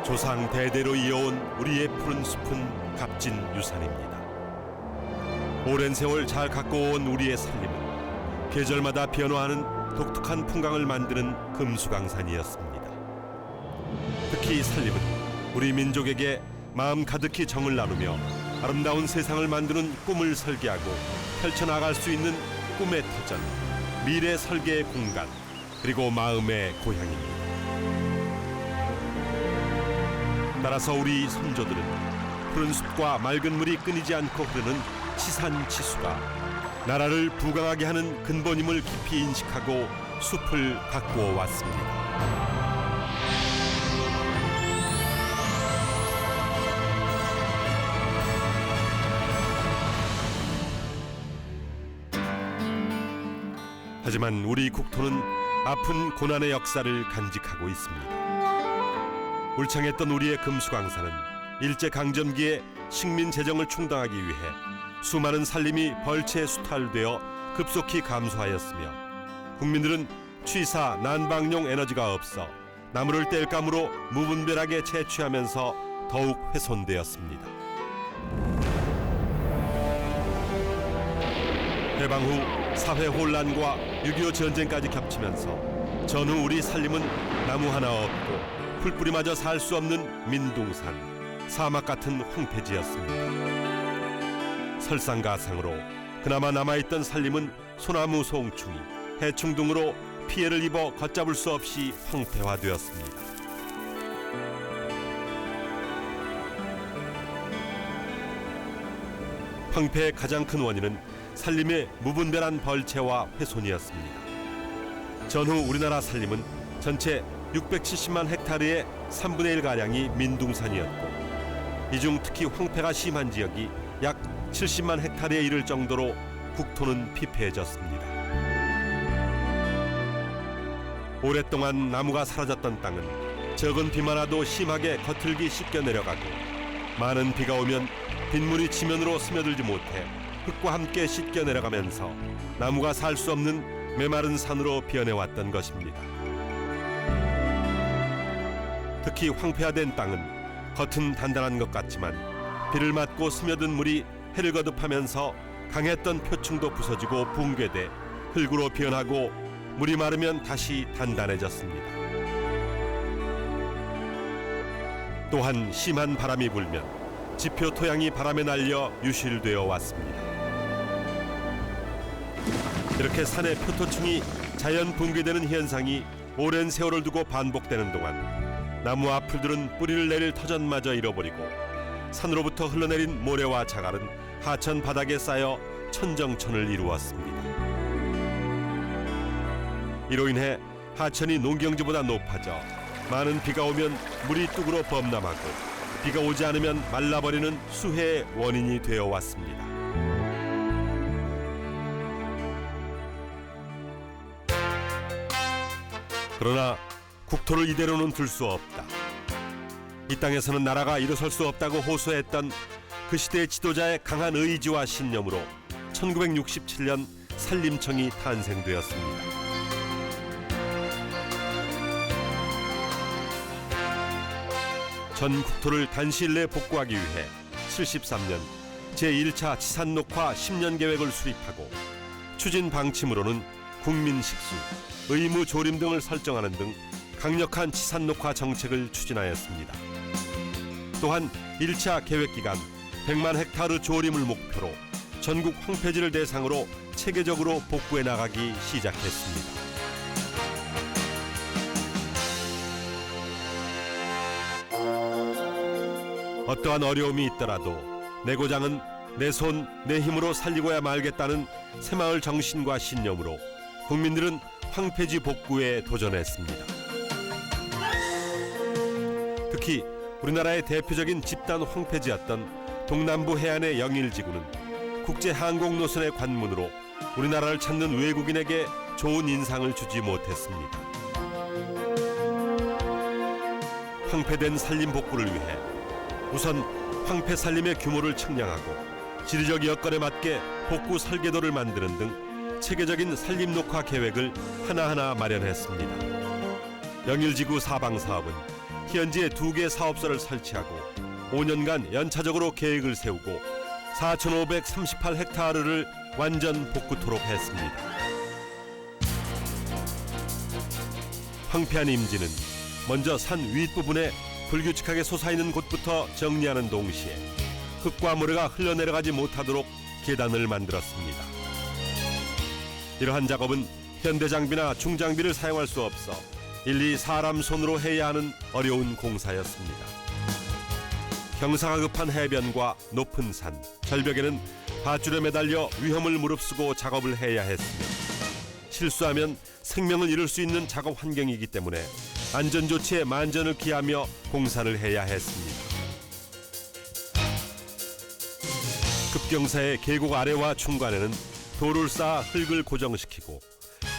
조상 대대로 이어온 우리의 푸른 숲은 값진 유산입니다. 오랜 세월 잘 가꿔온 우리의 살림은 계절마다 변화하는 독특한 풍광을 만드는 금수강산이었습니다. 특히 살림은 우리 민족에게 마음 가득히 정을 나누며 아름다운 세상을 만드는 꿈을 설계하고 펼쳐나갈 수 있는 꿈의 터전, 미래 설계의 공간, 그리고 마음의 고향입니다. 따라서 우리 선조들은 푸른 숲과 맑은 물이 끊이지 않고 흐르는 치산치수가 나라를 부강하게 하는 근본임을 깊이 인식하고 숲을 가꾸어 왔습니다. 하지만 우리 국토는 아픈 고난의 역사를 간직하고 있습니다. 울창했던 우리의 금수강산은 일제강점기에 식민 재정을 충당하기 위해 수많은 산림이 벌채 수탈되어 급속히 감소하였으며 국민들은 취사, 난방용 에너지가 없어 나무를 뗄감으로 무분별하게 채취하면서 더욱 훼손되었습니다. 해방 후 사회 혼란과 6.25 전쟁까지 겹치면서 전후 우리 살림은 나무 하나 없고 풀뿌리마저 살 수 없는 민둥산, 사막 같은 황폐지였습니다. 설상가상으로 그나마 남아있던 살림은 소나무 송충이, 해충 등으로 피해를 입어 걷잡을 수 없이 황폐화되었습니다. 황폐의 가장 큰 원인은 산림의 무분별한 벌채와 훼손이었습니다. 전후 우리나라 산림은 전체 670만 헥타르의 3분의 1가량이 민둥산이었고 이 중 특히 황폐가 심한 지역이 약 70만 헥타르에 이를 정도로 국토는 피폐해졌습니다. 오랫동안 나무가 사라졌던 땅은 적은 비만 와도 심하게 거틀기 씻겨 내려가고 많은 비가 오면 빗물이 지면으로 스며들지 못해 흙과 함께 씻겨 내려가면서 나무가 살 수 없는 메마른 산으로 변해왔던 것입니다. 특히 황폐화된 땅은 겉은 단단한 것 같지만 비를 맞고 스며든 물이 해를 거듭하면서 강했던 표층도 부서지고 붕괴돼 흙으로 변하고 물이 마르면 다시 단단해졌습니다. 또한 심한 바람이 불면 지표 토양이 바람에 날려 유실되어 왔습니다. 이렇게 산의 표토층이 자연 붕괴되는 현상이 오랜 세월을 두고 반복되는 동안 나무와 풀들은 뿌리를 내릴 터전마저 잃어버리고 산으로부터 흘러내린 모래와 자갈은 하천 바닥에 쌓여 천정천을 이루었습니다. 이로 인해 하천이 농경지보다 높아져 많은 비가 오면 물이 뚝으로 범람하고 비가 오지 않으면 말라버리는 수해의 원인이 되어 왔습니다. 그러나 국토를 이대로는 둘 수 없다. 이 땅에서는 나라가 일어설 수 없다고 호소했던 그 시대의 지도자의 강한 의지와 신념으로 1967년 산림청이 탄생되었습니다. 전 국토를 단시일 내에 복구하기 위해 73년 제1차 치산녹화 10년 계획을 수립하고 추진 방침으로는 국민식수, 의무조림 등을 설정하는 등 강력한 치산녹화 정책을 추진하였습니다. 또한 1차 계획기간 100만 헥타르 조림을 목표로 전국 황폐지를 대상으로 체계적으로 복구해 나가기 시작했습니다. 어떠한 어려움이 있더라도 내 고장은 내 손, 내 힘으로 살리고야 말겠다는 새마을 정신과 신념으로 국민들은 황폐지 복구에 도전했습니다. 특히 우리나라의 대표적인 집단 황폐지였던 동남부 해안의 영일지구는 국제항공노선의 관문으로 우리나라를 찾는 외국인에게 좋은 인상을 주지 못했습니다. 황폐된 산림 복구를 위해 우선 황폐 산림의 규모를 측량하고 지리적 여건에 맞게 복구 설계도를 만드는 등 체계적인 산림 녹화 계획을 하나하나 마련했습니다. 영일지구 사방사업은 현지에 2개 사업소를 설치하고 5년간 연차적으로 계획을 세우고 4,538헥타르를 완전 복구토록 했습니다. 황폐한 임진은 먼저 산 윗부분에 불규칙하게 솟아있는 곳부터 정리하는 동시에 흙과 모래가 흘러내려가지 못하도록 계단을 만들었습니다. 이러한 작업은 현대 장비나 중장비를 사용할 수 없어 일일이 사람 손으로 해야 하는 어려운 공사였습니다. 경사가 급한 해변과 높은 산, 절벽에는 밧줄에 매달려 위험을 무릅쓰고 작업을 해야 했으며 실수하면 생명을 잃을 수 있는 작업 환경이기 때문에 안전조치에 만전을 기하며 공사를 해야 했습니다. 급경사의 계곡 아래와 중간에는 돌을 쌓아 흙을 고정시키고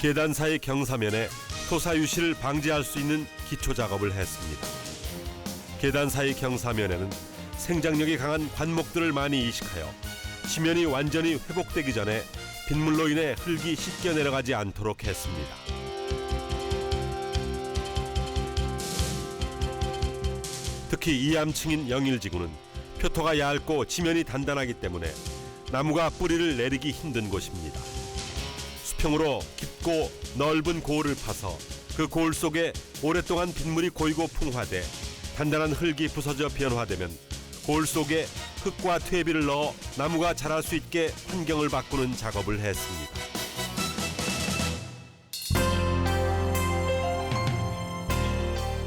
계단 사이 경사면에 토사 유실을 방지할 수 있는 기초 작업을 했습니다. 계단 사이 경사면에는 생장력이 강한 관목들을 많이 이식하여 지면이 완전히 회복되기 전에 빗물로 인해 흙이 씻겨 내려가지 않도록 했습니다. 특히 이암층인 영일지구는 표토가 얇고 지면이 단단하기 때문에 나무가 뿌리를 내리기 힘든 곳입니다. 수평으로 깊고 넓은 고을을 파서 그 고을 속에 오랫동안 빗물이 고이고 풍화돼 단단한 흙이 부서져 변화되면 고을 속에 흙과 퇴비를 넣어 나무가 자랄 수 있게 환경을 바꾸는 작업을 했습니다.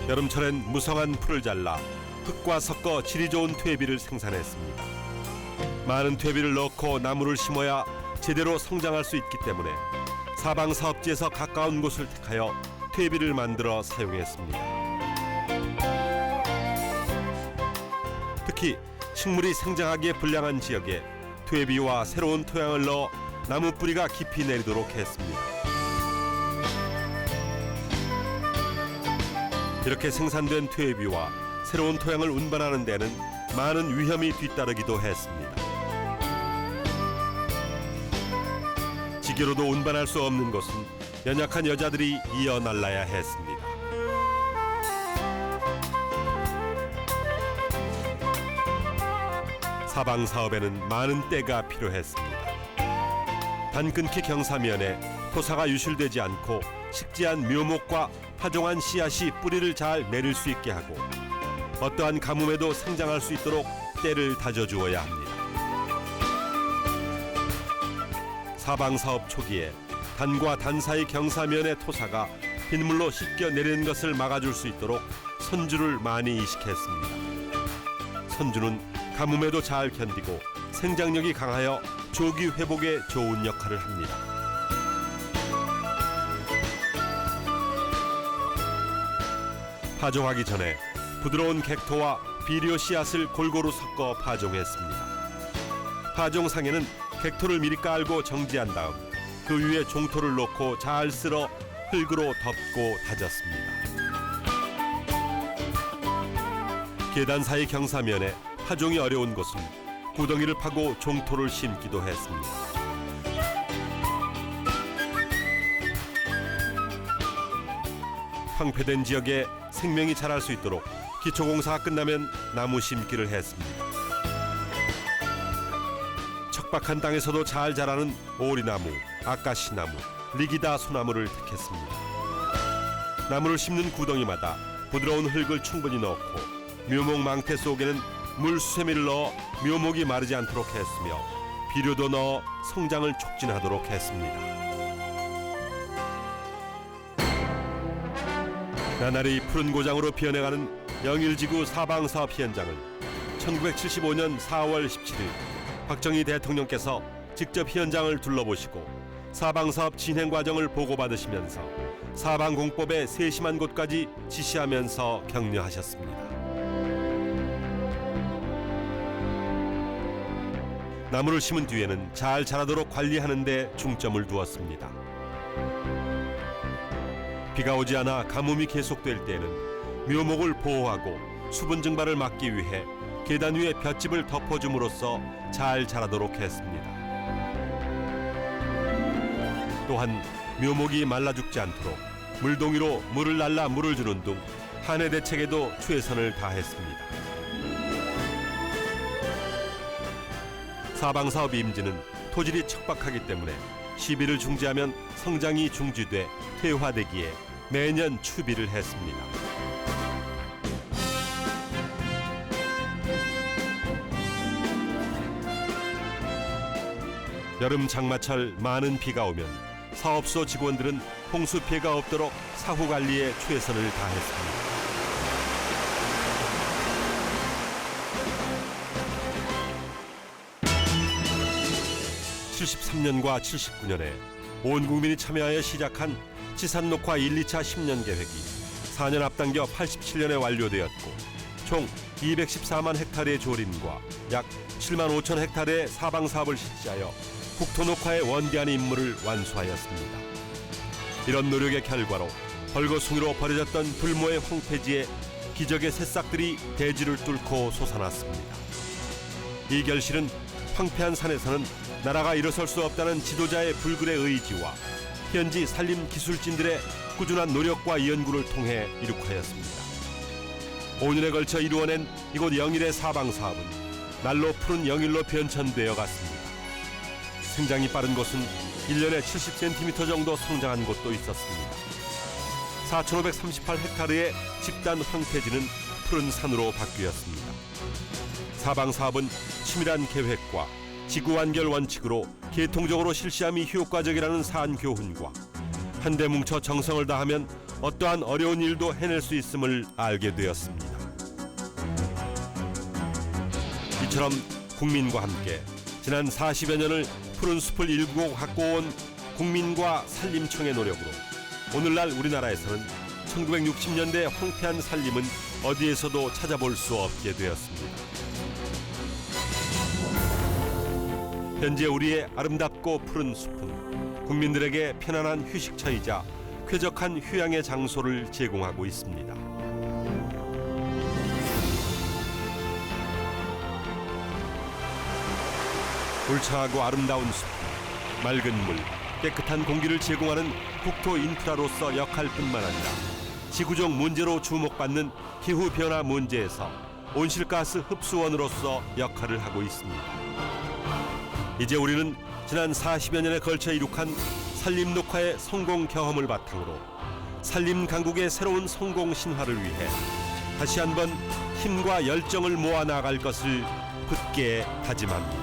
여름철엔 무성한 풀을 잘라 흙과 섞어 질이 좋은 퇴비를 생산했습니다. 많은 퇴비를 넣고 나무를 심어야 제대로 성장할 수 있기 때문에 사방 사업지에서 가까운 곳을 택하여 퇴비를 만들어 사용했습니다. 특히 식물이 생장하기에 불량한 지역에 퇴비와 새로운 토양을 넣어 나무 뿌리가 깊이 내리도록 했습니다. 이렇게 생산된 퇴비와 새로운 토양을 운반하는 데는 많은 위험이 뒤따르기도 했습니다. 지게로도 운반할 수 없는 곳은 연약한 여자들이 이어 날라야 했습니다. 사방 사업에는 많은 때가 필요했습니다. 단끈키 경사면에 토사가 유실되지 않고 식지한 묘목과 파종한 씨앗이 뿌리를 잘 내릴 수 있게 하고 어떠한 가뭄에도 성장할 수 있도록 때를 다져주어야 합니다. 사방 사업 초기에 단과 단 사이 경사면의 토사가 빗물로 씻겨 내리는 것을 막아줄 수 있도록 선주를 많이 이식했습니다. 선주는 가뭄에도 잘 견디고 생장력이 강하여 조기 회복에 좋은 역할을 합니다. 파종하기 전에 부드러운 객토와 비료 씨앗을 골고루 섞어 파종했습니다. 파종상에는 객토를 미리 깔고 정지한 다음 그 위에 종토를 놓고 잘 쓸어 흙으로 덮고 다졌습니다. 계단 사이 경사면에 파종이 어려운 곳은 구덩이를 파고 종토를 심기도 했습니다. 황폐된 지역에 생명이 자랄 수 있도록 기초공사가 끝나면 나무 심기를 했습니다. 척박한 땅에서도 잘 자라는 오리나무, 아까시나무, 리기다 소나무를 택했습니다. 나무를 심는 구덩이마다 부드러운 흙을 충분히 넣고 묘목 망태 속에는 물 수세미를 넣어 묘목이 마르지 않도록 했으며 비료도 넣어 성장을 촉진하도록 했습니다. 나날이 푸른 고장으로 변해가는 영일지구 사방사업 현장을 1975년 4월 17일 박정희 대통령께서 직접 현장을 둘러보시고 사방사업 진행 과정을 보고받으시면서 사방공법의 세심한 곳까지 지시하면서 격려하셨습니다. 나무를 심은 뒤에는 잘 자라도록 관리하는 데 중점을 두었습니다. 비가 오지 않아 가뭄이 계속될 때에는 묘목을 보호하고 수분 증발을 막기 위해 계단 위에 볏짚을 덮어줌으로써 잘 자라도록 했습니다. 또한 묘목이 말라 죽지 않도록 물동이로 물을 날라 물을 주는 등 한해 대책에도 최선을 다했습니다. 사방사업 임진은 토질이 척박하기 때문에 시비를 중지하면 성장이 중지돼 퇴화되기에 매년 추비를 했습니다. 여름 장마철 많은 비가 오면 사업소 직원들은 홍수 피해가 없도록 사후 관리에 최선을 다했습니다. 73년과 79년에 온 국민이 참여하여 시작한 지산 녹화 1, 2차 10년 계획이 4년 앞당겨 87년에 완료되었고 총 214만 헥타르의 조림과 약 7만 5천 헥타르의 사방 사업을 실시하여 국토 녹화의 원대한 임무를 완수하였습니다. 이런 노력의 결과로 벌거숭이로 버려졌던 불모의 황폐지에 기적의 새싹들이 대지를 뚫고 솟아났습니다. 이 결실은 황폐한 산에서는 나라가 일어설 수 없다는 지도자의 불굴의 의지와 현지 산림 기술진들의 꾸준한 노력과 연구를 통해 이룩하였습니다. 5년에 걸쳐 이루어낸 이곳 영일의 사방 사업은 날로 푸른 영일로 변천되어 갔습니다. 생장이 빠른 곳은 1년에 70cm 정도 성장한 곳도 있었습니다. 4,538헥타르의 집단 황폐지는 푸른 산으로 바뀌었습니다. 사방 사업은 치밀한 계획과 지구완결 원칙으로 계통적으로 실시함이 효과적이라는 사안 교훈과 한데 뭉쳐 정성을 다하면 어떠한 어려운 일도 해낼 수 있음을 알게 되었습니다. 이처럼 국민과 함께 지난 40여 년을 푸른 숲을 일구고 갖고 온 국민과 산림청의 노력으로 오늘날 우리나라에서는 1960년대 황폐한 산림은 어디에서도 찾아볼 수 없게 되었습니다. 현재 우리의 아름답고 푸른 숲은 국민들에게 편안한 휴식처이자 쾌적한 휴양의 장소를 제공하고 있습니다. 울창하고 아름다운 숲, 맑은 물, 깨끗한 공기를 제공하는 국토 인프라로서 역할뿐만 아니라 지구적 문제로 주목받는 기후변화 문제에서 온실가스 흡수원으로서 역할을 하고 있습니다. 이제 우리는 지난 40여 년에 걸쳐 이룩한 산림 녹화의 성공 경험을 바탕으로 산림 강국의 새로운 성공 신화를 위해 다시 한번 힘과 열정을 모아 나갈 것을 굳게 다짐합니다.